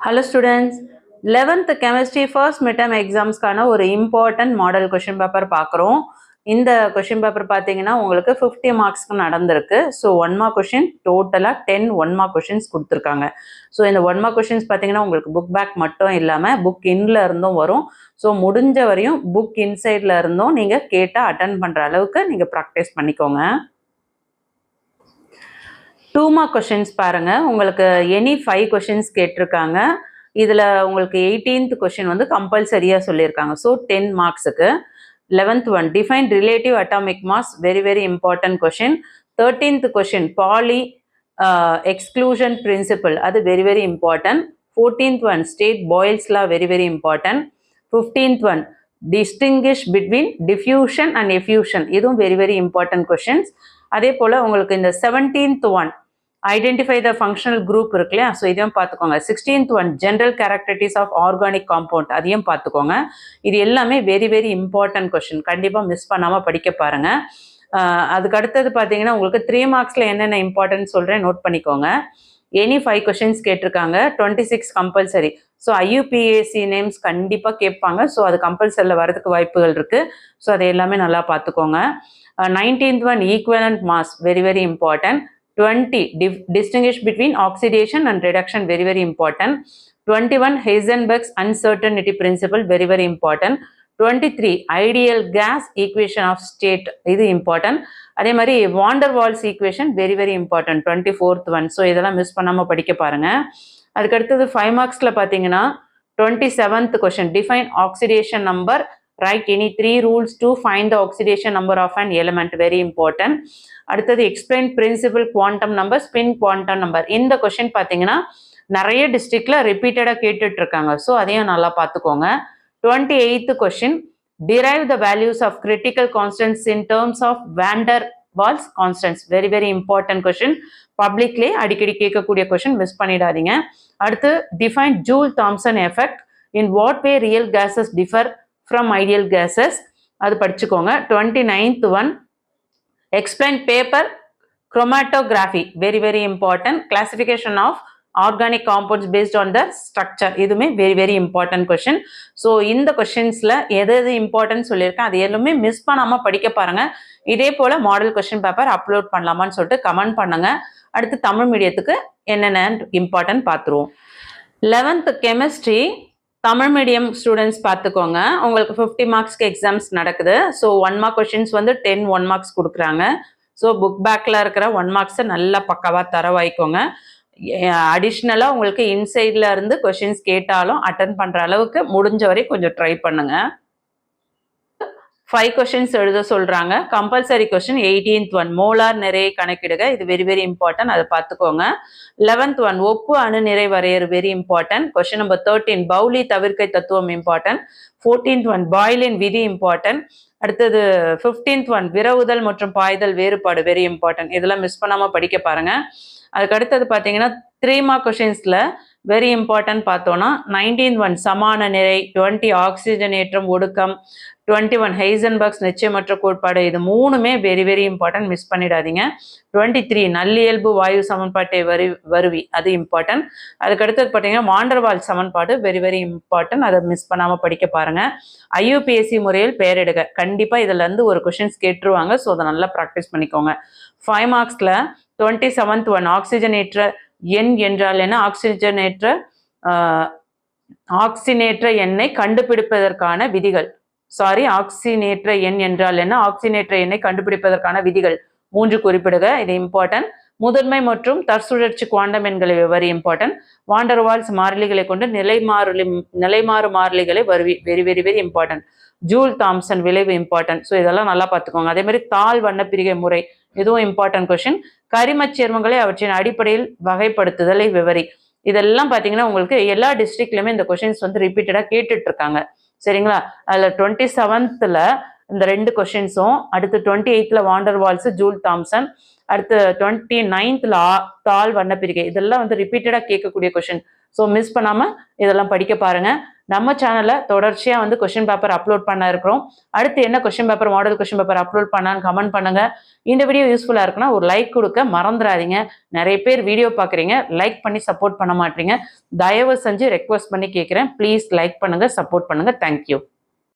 Hello students, 11th chemistry first midterm examsக்கான ஒரு important model question paper பார்க்குறோம். இந்த question paper பார்த்தீங்கன்னா உங்களுக்கு 50 marksக்கு நடந்திருக்கு. ஸோ 1 mark question டோட்டலாக 10 1 mark questions கொடுத்துருக்காங்க. ஸோ இந்த 1 mark questions பார்த்தீங்கன்னா உங்களுக்கு புக் பேக் மட்டும் இல்லாமல் புக் இன்ல இருந்தும் வரும். ஸோ முடிஞ்ச வரையும் புக் இன்சைடில் இருந்தும் நீங்கள் கேட்டால் அட்டன் பண்ணுற அளவுக்கு நீங்கள் ப்ராக்டிஸ் பண்ணிக்கோங்க. 2 mark questions பாருங்க. உங்களுக்கு எனி 5 questions கேட்டிருக்காங்க. இதில் உங்களுக்கு 18th question வந்து கம்பல்சரியாக சொல்லியிருக்காங்க. So 10 marksக்கு 11th one define relative atomic mass, very very important question. 13th question Pauli exclusion principle, அது very very important. 14th one state Boyle's law, very very important. 15th one distinguish between diffusion and effusion, இதுவும் very very important questions. அதே போல் உங்களுக்கு இந்த 17th one identify the functional group இருக்கு இல்லையா, so இதையும் பார்த்துக்கோங்க. 16th one general characteristics of organic compound, அதையும் பார்த்துக்கோங்க. இது எல்லாமே வெரி வெரி இம்பார்ட்டன்ட் கொஸ்டின், கண்டிப்பாக மிஸ் பண்ணாமல் படிக்க பாருங்க. அதுக்கு அடுத்தது பார்த்தீங்கன்னா உங்களுக்கு 3 marksல என்னென்ன இம்பார்ட்டன்ட் சொல்கிறேன், நோட் பண்ணிக்கோங்க. எனி 5 questions கேட்டிருக்காங்க. 26 கம்பல்சரி. ஸோ ஐயூபிஏசி நேம்ஸ் கண்டிப்பாக கேட்பாங்க. ஸோ அது கம்பல்சரியில் வரதுக்கு வாய்ப்புகள் இருக்குது. ஸோ அதை எல்லாமே நல்லா பார்த்துக்கோங்க. 19th one equivalent mass, very very important. 20 distinguish between oxidation and reduction, very very important. 21 Heisenberg's uncertainty principle, very very important. 23 ideal gas equation of state, இது important. அதே மாதிரி van der Waals equation, very very important. 24th one. So இதெல்லாம் miss பண்ணாமல் படிக்க பாருங்க. அதுக்கடுத்தது 5 marksல பார்த்தீங்கன்னா 27th question define oxidation number, write any 3 rules to find the oxidation number of an element, very important. அடுத்தது explain principal quantum number, spin quantum number. இந்த question பார்த்தீங்கன்னா நிறைய டிஸ்ட்ரிக்ட்ல ரிப்பீட்டடாக கேட்டுட்டு இருக்காங்க. ஸோ அதையும் நல்லா பார்த்துக்கோங்க. 28th question derive the values of critical constants in terms of van der Waals constants, very very important question. பப்ளிக்லேயே அடிக்கடி கேட்கக்கூடிய கொஸ்டின், மிஸ் பண்ணிடாதீங்க. அடுத்து define Joule Thomson effect, in what way real gases differ from ideal gases, அது படிச்சுக்கோங்க. 29th one explain paper chromatography, very very important. classification of organic compounds based on the structure, இதுவுமே very very important question. So இந்த கொஸ்டின்ஸில் எது எது important சொல்லியிருக்கேன் அது எல்லாமே miss பண்ணாமல் படிக்க பாருங்க. இதே போல் மாடல் கொஸ்டின் பேப்பர் அப்லோட் பண்ணலாமான்னு சொல்லிட்டு கமெண்ட் பண்ணுங்க. அடுத்து தமிழ் மீடியத்துக்கு என்னென்ன இம்பார்ட்டன்ட் பார்த்துருவோம். 11th chemistry Tamil medium students பார்த்துக்கோங்க. உங்களுக்கு 50 marksக்கு எக்ஸாம்ஸ் நடக்குது. ஸோ 1 mark கொஷின்ஸ் வந்து 10 1 marks கொடுக்குறாங்க. ஸோ புக் பேக்கில் இருக்கிற 1 marks நல்லா பக்காவாக தரவாய்க்கோங்க. அடிஷ்னலாக உங்களுக்கு இன்சைடில் இருந்து கொஷின்ஸ் கேட்டாலும் அட்டன் பண்ணுற அளவுக்கு முடிஞ்ச வரை கொஞ்சம் ட்ரை பண்ணுங்க. 5 questions எழுத சொல்கிறாங்க. Compulsory question 18th one molar நிறையை கணக்கிடுக, இது வெரி வெரி இம்பார்ட்டன்ட், அதை பார்த்துக்கோங்க. 11th one ஒப்பு அணு நிறை வரையறு, very important. Question number 13 Pauli தவிர்க்கை தத்துவம் இம்பார்ட்டன்ட். 14th one பாய்லின் விதி இம்பார்ட்டன்ட். அடுத்தது 15th one விரவுதல் மற்றும் பாய்தல் வேறுபாடு, வெரி இம்பார்ட்டன்ட். இதெல்லாம் மிஸ் பண்ணாமல் படிக்க பாருங்க. அதுக்கு அடுத்தது பார்த்தீங்கன்னா 3 mark கொஷின்ஸில் வெரி இம்பார்ட்டன்ட் பார்த்தோன்னா 19th one சமான நிறை, 20 ஆக்சிஜனேற்றம் ஒடுக்கம், 21 ஹைசன்பர்க்ஸ் நிச்சயமற்ற கோட்பாடு, இது மூணுமே வெரி வெரி இம்பார்ட்டன்ட், மிஸ் பண்ணிடாதீங்க. 23 நல்லியல்பு வாயு சமன்பாட்டை வருவி, அது இம்பார்ட்டன்ட். அதுக்கடுத்தது பார்த்தீங்கன்னா வான் டெர் வால்ஸ் சமன்பாடு, வெரி வெரி இம்பார்ட்டன்ட், அதை மிஸ் பண்ணாமல் படிக்க பாருங்க. ஐயூபிஎஸ்சி முறையில் பெயரிடுக, கண்டிப்பாக இதில் இருந்து ஒரு கொஷின்ஸ் கேட்டுருவாங்க. ஸோ அதை நல்லா ப்ராக்டிஸ் பண்ணிக்கோங்க. 5 marksல 27th one ஆக்சிஜனேற்ற எண் என்றால் என்ன, ஆக்சினேற்ற எண்ணை கண்டுபிடிப்பதற்கான விதிகள், ஆக்சினேற்ற எண் என்றால் என்ன, ஆக்சினேற்ற எண்ணை கண்டுபிடிப்பதற்கான விதிகள் 3 குறிப்பிடுக, இது இம்பார்ட்டன்ட். முதன்மை மற்றும் தற்சுழற்சி குவாண்டம் எண்களை very important. Van der Waals மாறிலிகளை கொண்டு நிலைமாறு மாறிலிகளை வருவி, very very very important. Joule Thomson விளைவு இம்பார்ட்டன்ட். ஸோ இதெல்லாம் நல்லா பார்த்துக்கோங்க. அதே மாதிரி தாழ் வண்ண பிரிகை முறை, இதுவும் இம்பார்ட்டன்ட் கொஸ்டின். கரிமச் சேர்மங்களை அவற்றின் அடிப்படையில் வகைப்படுத்துதலை விவரி, இதெல்லாம் பார்த்தீங்கன்னா உங்களுக்கு எல்லா டிஸ்ட்ரிக்ட்லையுமே இந்த கொஸ்டின்ஸ் வந்து ரிப்பீட்டடாக கேட்டுட்டு இருக்காங்க. சரிங்களா? அதில் 27th இந்த 2 கொஸ்டின்ஸும், அடுத்து 28th வான் டெர் வால்ஸ் ஜூல் தாம்சன், அடுத்து 29th தாழ் வண்ண பிரிகை, இதெல்லாம் வந்து ரிப்பீட்டடாக கேட்கக்கூடிய கொஸ்டின். ஸோ மிஸ் பண்ணாமல் இதெல்லாம் படிக்க பாருங்க. நம்ம சேனலில் தொடர்ச்சியாக வந்து கொஷின் பேப்பர் அப்லோட் பண்ண இருக்கிறோம். அடுத்து என்ன question paper, model question paper upload பண்ணான்னு கமெண்ட் பண்ணுங்க. இந்த வீடியோ யூஸ்ஃபுல்லாக இருக்குன்னா ஒரு லைக் கொடுக்க மறந்துடாதீங்க. நிறைய பேர் வீடியோ பார்க்குறீங்க, லைக் பண்ணி சப்போர்ட் பண்ண மாட்டீங்க. தயவு செஞ்சு ரெக்வஸ்ட் பண்ணி கேட்குறேன், ப்ளீஸ் லைக் பண்ணுங்க, சப்போர்ட் பண்ணுங்க. தேங்க்யூ.